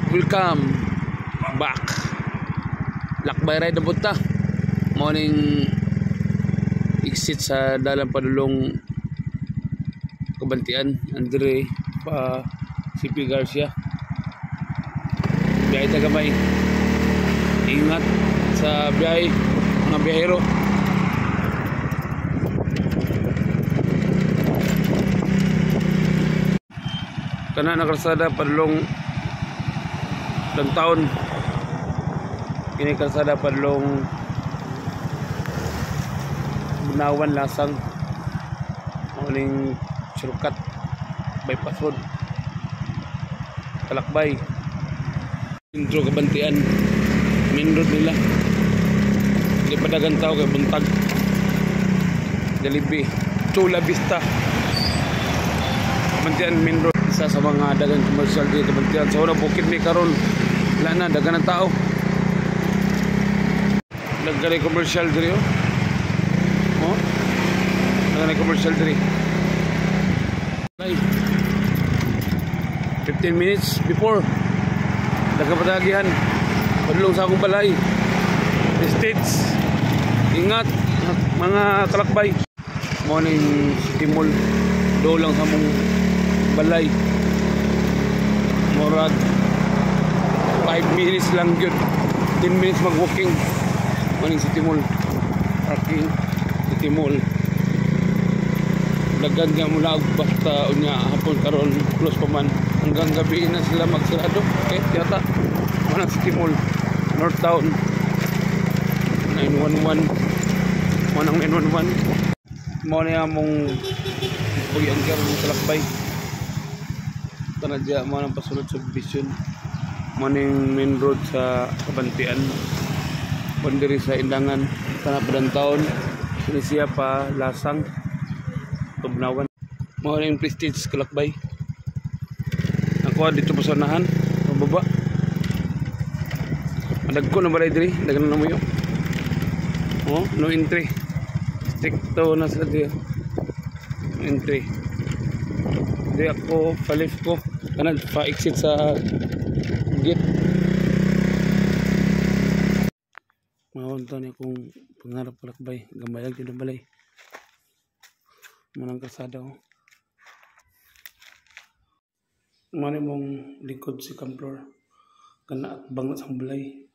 Welcome back. Lakbay ride na punta. Morning exit sa Dalan Padulong Kabantian. Andre pa CP Garcia. Biyahe tagamay. Ingat sa biyahe mga biyahero. Kana na kalsada Padulong taon. Kini kalsada Padulong Bunawan Lasang. Muling shortcut bypass road. Kalakbay. Intro Kabantian. Main road nila. Hindi pa dagang tao kay buntag. Jollibee. Chula Vista. Kabantian main road. Isa sa mga dagang commercial dito Kabantian. Sa unang bukid ni karon. Wala na, dagan ng tao. Dagan ng commercial diri oh. Dagan ng commercial diri. 15 minutes before nagkapadagihan padulong sa akong balay. States, ingat mga kalakbay. Morning City Mall do lang sa mong balay. Murag 5 minutes lang yun. 10 minutes mag-walking. Morning City Mall. Parking City Mall. Dagan nga mula basta unya hapon karon close pa man. Hanggang gabi na sila magsarado. Okay, yata. Morning City Mall. North Town. 911. Morning 911. Morning among pugyan karon sa lakbay. Tanadya mo nang pasulod subdivision. Morning main road sa Kabantian. Pondiri sa Indangan. Sana padang taon. Siya pa Lasang. Tubnawan. Morning Prestige Kalakbay. Ako dito pa sa unahan. Pababa. Madagko na balay diri. Dagan na mo yun. Oh, no entry. Stick to na sila dito. No entry. Di ako pa-lift ko. Kanan pa-exit sa gate. Maunta niya kung pangarap palakbay. Gambay lang dito balay. Manang kasada ko. Mani mong likod si Kamplor. Kana at bangat sa balay.